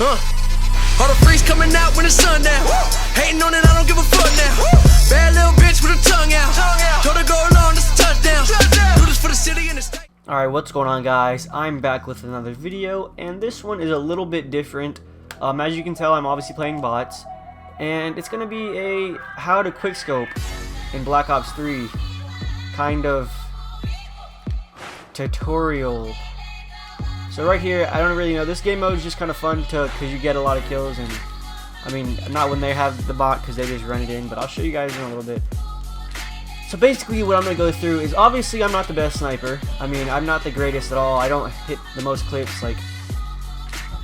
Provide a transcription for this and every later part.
All the freaks coming out when the sun down. Hating on it, I don't give a fuck now. Bad little bitch with her tongue out. Told her go along, this a touchdown. Do this for the city and the state. Alright, what's going on, guys? I'm back with another video, and this one is a little bit different. As you can tell, I'm obviously playing bots, and it's gonna be a how to quickscope in Black Ops 3 kind of tutorial. So right here, I don't really know, this game mode is just kind of fun because you get a lot of kills, and I mean, not when they have the bot because they just run it in, but I'll show you guys in a little bit. So basically what I'm going to go through is, obviously I'm not the best sniper. I mean, I'm not the greatest at all. I don't hit the most clips. Like,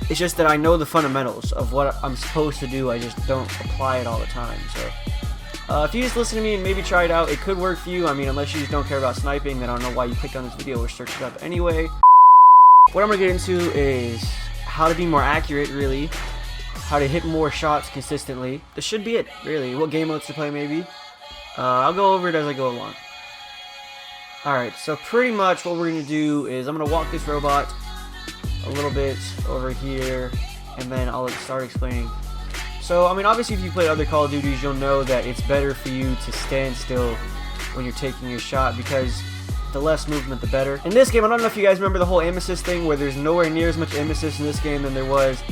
it's just that I know the fundamentals of what I'm supposed to do. I just don't apply it all the time. So if you just listen to me and maybe try it out, it could work for you. I mean, unless you just don't care about sniping, then I don't know why you clicked on this video or searched it up anyway. What I'm going to get into is how to be more accurate, really. How to hit more shots consistently. This should be it, really. What game modes to play, maybe. I'll go over it as I go along. Alright, so pretty much what we're going to do is I'm going to walk this robot a little bit over here, and then I'll start explaining. So, I mean, obviously if you played other Call of Duties, you'll know that it's better for you to stand still when you're taking your shot, because the less movement, the better. In this game, I don't know if you guys remember the whole aim assist thing, where there's nowhere near as much aim assist in this game than there was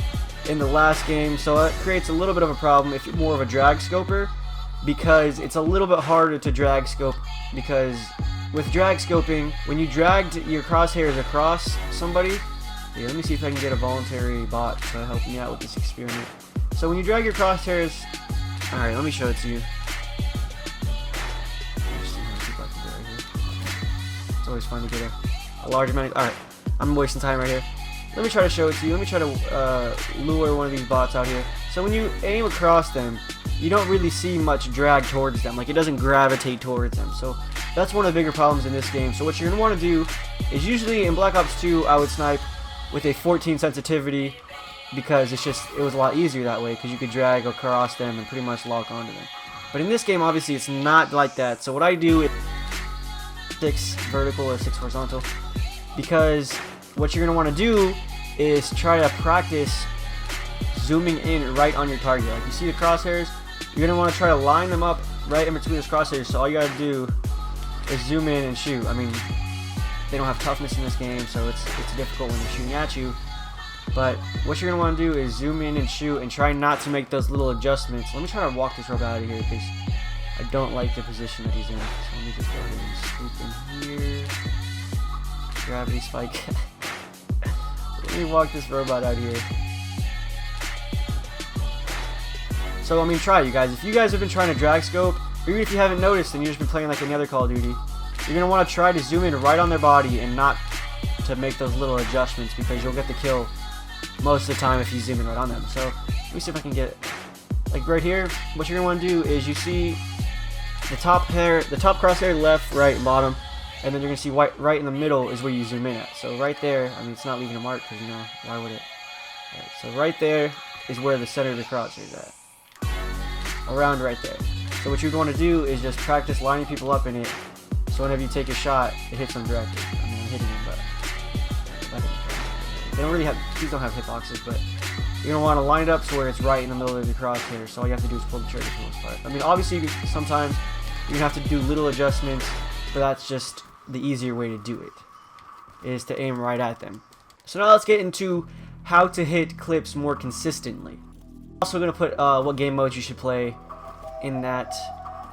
in the last game, so that creates a little bit of a problem if you're more of a drag scoper, because it's a little bit harder to drag scope, because with drag scoping, when you dragged your crosshairs across somebody, yeah, let me see if I can get a voluntary bot to help me out with this experiment. So when you drag your crosshairs, alright, let me show it to you. It's always fun to get a large amount of, alright, I'm wasting time right here. Let me try to show it to you. Let me try to lure one of these bots out here. So when you aim across them, you don't really see much drag towards them. Like, it doesn't gravitate towards them. So that's one of the bigger problems in this game. So what you're going to want to do is, usually in Black Ops 2, I would snipe with a 14 sensitivity, because it was a lot easier that way, because you could drag across them and pretty much lock onto them. But in this game, obviously, it's not like that. So what I do is 6 vertical or 6 horizontal, because what you're going to want to do is try to practice zooming in right on your target. Like, you see the crosshairs, you're going to want to try to line them up right in between those crosshairs. So all you got to do is zoom in and shoot. I mean, they don't have toughness in this game, so it's difficult when they're shooting at you. But what you're going to want to do is zoom in and shoot, and try not to make those little adjustments. Let me try to walk this robot out of here, because I don't like the position that he's in. So let me just go ahead and swoop in here. Gravity spike. Let me walk this robot out here. So, I mean, try, you guys. If you guys have been trying to drag scope, or even if you haven't noticed and you've just been playing like any other Call of Duty, you're going to want to try to zoom in right on their body and not to make those little adjustments, because you'll get the kill most of the time if you zoom in right on them. So, let me see if I can get it. Like right here, what you're going to want to do is, you see the top crosshair, left, right, and bottom, and then you're going to see right in the middle is where you zoom in at. So right there, I mean, it's not leaving a mark, because, you know, why would it? Right, so right there is where the center of the crosshair is at. Around right there. So what you'd want to do is just practice lining people up in it, so whenever you take a shot, it hits them directly. I mean, I'm hitting them, but they don't really have, these don't have hitboxes, but you're going to want to line it up so where it's right in the middle of the crosshair, so all you have to do is pull the trigger for the most part. I mean, obviously, sometimes you're going to have to do little adjustments, but that's just the easier way to do it, is to aim right at them. So now let's get into how to hit clips more consistently. Also going to put what game modes you should play in that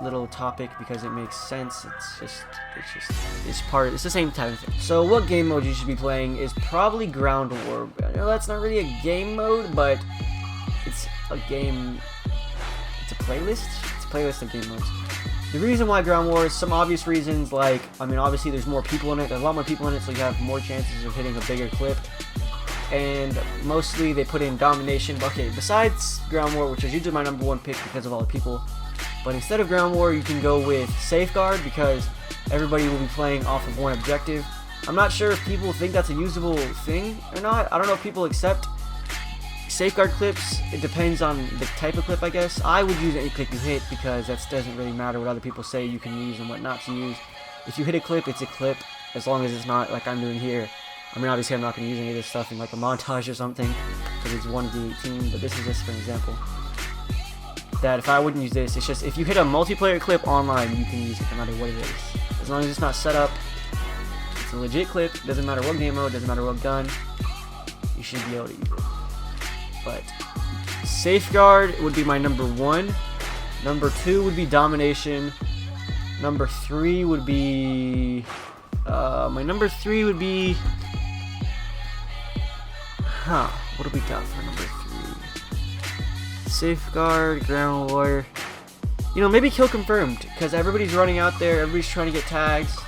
little topic, because it makes sense. It's the same type of thing. So what game mode you should be playing is probably Ground War. I know that's not really a game mode, but it's a game. It's a playlist. It's a playlist of game modes. The reason why Ground War is some obvious reasons, like, I mean, obviously there's more people in it. There's a lot more people in it, so you have more chances of hitting a bigger clip. And mostly they put in domination. Okay, besides Ground War, which is usually my #1 pick because of all the people, but instead of Ground War, you can go with Safeguard, because everybody will be playing off of one objective. I'm not sure if people think that's a usable thing or not. I don't know if people accept Safeguard clips. It depends on the type of clip, I guess. I would use any clip you hit, because that doesn't really matter what other people say you can use and what not to use. If you hit a clip, it's a clip, as long as it's not like I'm doing here. I mean, obviously I'm not going to use any of this stuff in like a montage or something, because it's 1v18, but this is just for an example. That if I wouldn't use this, it's just if you hit a multiplayer clip online, you can use it no matter what it is. As long as it's not set up, it's a legit clip, doesn't matter what game mode, doesn't matter what gun, you should be able to use it. But Safeguard would be my number 1. Number 2 would be Domination. Number 3 would be my number 3 would be what do we got for number 3? Safeguard, Ground War. You know, maybe Kill Confirmed, because everybody's running out there, everybody's trying to get tags.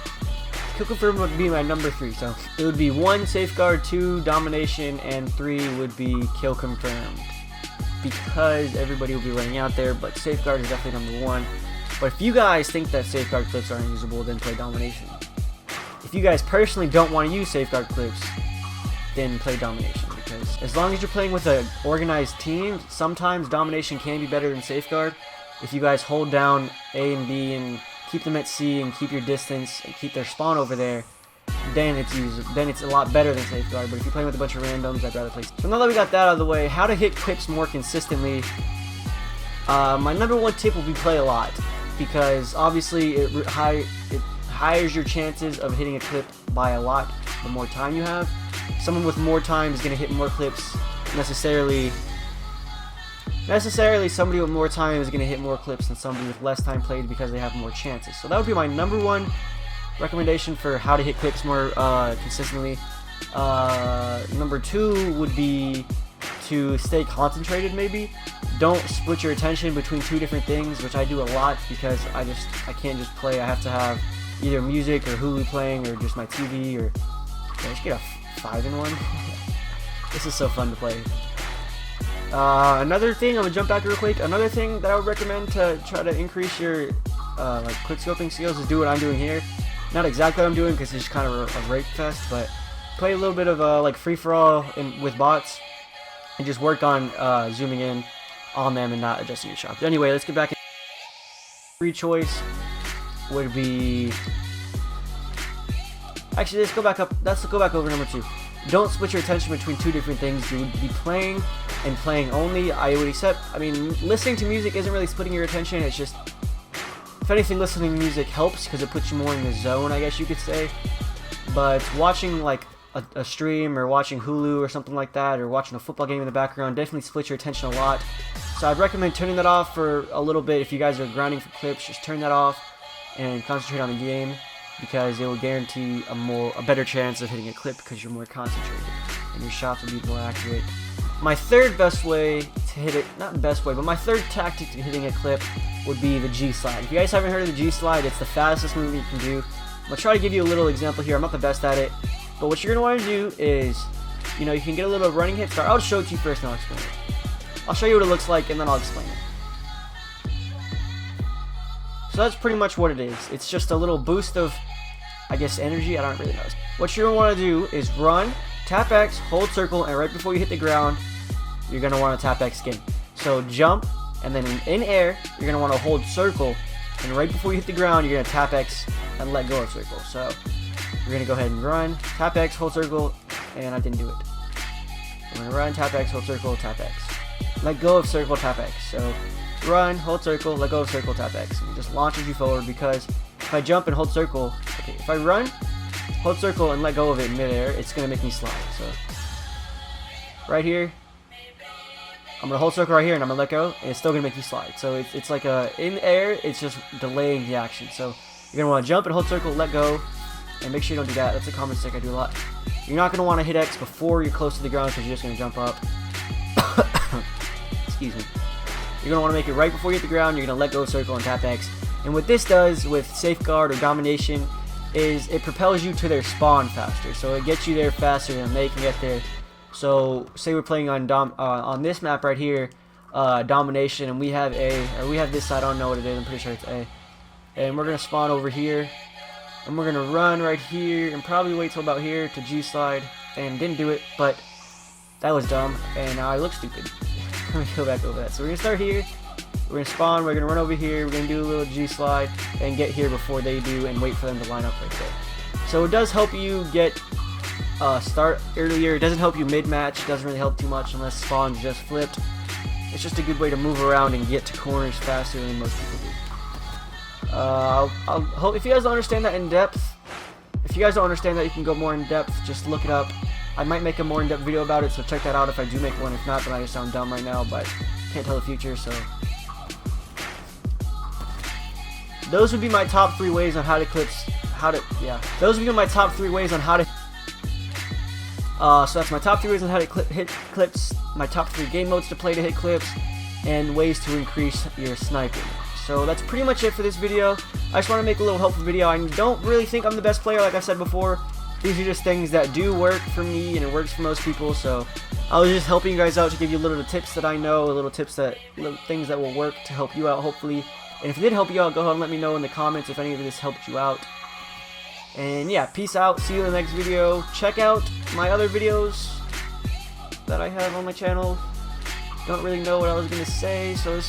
Kill Confirmed would be my number 3, so it would be 1 Safeguard, 2 Domination, and 3 would be Kill Confirmed, because everybody will be running out there. But Safeguard is definitely number 1. But if you guys think that Safeguard clips aren't usable, then play Domination. If you guys personally don't want to use Safeguard clips, then play Domination, because as long as you're playing with an organized team, sometimes Domination can be better than Safeguard. If you guys hold down A and B and keep them at C and keep your distance and keep their spawn over there, then it's a lot better than Safeguard. But if you're playing with a bunch of randoms, I'd rather play. So now that we got that out of the way, how to hit clips more consistently. My number 1 tip will be play a lot, because obviously it higher your chances of hitting a clip by a lot the more time you have. Someone with more time is going to hit more clips. Necessarily somebody with more time is going to hit more clips than somebody with less time played, because they have more chances. So that would be my number 1 recommendation for how to hit clips more consistently. Number 2 would be to stay concentrated. Maybe don't split your attention between 2 different things, which I do a lot, because I can't just play. I have to have either music or Hulu playing, or just my TV, or I just get a 5-in-1. This is so fun to play. Another thing, I'm gonna jump back real quick. Another thing that I would recommend to try to increase your like quickscoping skills is do what I'm doing here. Not exactly what I'm doing, because it's kind of a rape fest, but play a little bit of like free-for-all with bots, and just work on zooming in on them and not adjusting your shot. But anyway, let's get back. Free choice would be, actually, let's go back up. Let's go back over number 2. Don't split your attention between 2 different things. You would be playing and playing only. I mean, listening to music isn't really splitting your attention. It's just, if anything, listening to music helps, because it puts you more in the zone, I guess you could say. But watching like a stream, or watching Hulu or something like that, or watching a football game in the background, definitely split your attention a lot. So I'd recommend turning that off for a little bit. If you guys are grinding for clips, just turn that off and concentrate on the game, because it will guarantee a better chance of hitting a clip, because you're more concentrated and your shots will be more accurate. My third best way to hit it, not best way, but my third tactic to hitting a clip would be the G slide. If you guys haven't heard of the G slide, it's the fastest move you can do. I'm gonna try to give you a little example here. I'm not the best at it, but what you're gonna want to do is, you know, you can get a little running head start. I'll just show it to you first, and I'll explain it. I'll show you what it looks like, and then I'll explain it. So that's pretty much what it is. It's just a little boost of, I guess, energy. I don't really know. What you're gonna want to do is run, tap X, hold circle, and right before you hit the ground, you're gonna want to tap X again. So jump, and then in air, you're gonna want to hold circle, and right before you hit the ground, you're gonna tap X and let go of circle. So we're gonna go ahead and run, tap X, hold circle, and I didn't do it. We're gonna run, tap X, hold circle, tap X. Let go of circle, tap X. So run, hold circle, let go of circle, tap X. And it just launches you forward, because if I jump and hold circle, okay, if I run, hold circle, and let go of it in midair, it's gonna make me slide. So right here, I'm gonna hold circle right here, and I'm gonna let go, and it's still gonna make you slide. So it's like in air, it's just delaying the action. So you're gonna want to jump and hold circle, let go, and make sure you don't do that. That's a common mistake I do a lot. You're not gonna want to hit X before you're close to the ground, because you're just gonna jump up. Excuse me. You're gonna want to make it right before you hit the ground. You're gonna let go of circle and tap X. And what this does with Safeguard or Domination is it propels you to their spawn faster. So it gets you there faster than they can get there. So say we're playing on this map right here, Domination, and we have A, or we have this side. I don't know what it is. I'm pretty sure it's A. And we're gonna spawn over here, and we're gonna run right here, and probably wait till about here to G slide. And didn't do it, but that was dumb, and now I look stupid. Let me go back over that. So we're gonna start here. We're gonna spawn. We're gonna run over here. We're gonna do a little G slide and get here before they do, and wait for them to line up right there. So it does help you get start earlier. It doesn't help you mid-match. It doesn't really help too much unless spawn's just flipped. It's just a good way to move around and get to corners faster than most people do. I'll hope if you guys don't understand that in depth. If you guys don't understand that, you can go more in depth. Just look it up. I might make a more in-depth video about it, so check that out if I do make one. If not, then I just sound dumb right now, but can't tell the future. So those would be my top 3 ways on how to clips. Those would be my top 3 ways on how to. So that's my top 3 ways on how to hit clips, my top 3 game modes to play to hit clips, and ways to increase your sniping. So that's pretty much it for this video. I just want to make a little helpful video. I don't really think I'm the best player, like I said before. These are just things that do work for me, and it works for most people. So I was just helping you guys out to give you little tips that I know, little things that will work to help you out, hopefully. And if it did help you out, go ahead and let me know in the comments if any of this helped you out. And yeah, peace out. See you in the next video. Check out my other videos that I have on my channel. Don't really know what I was going to say, so this is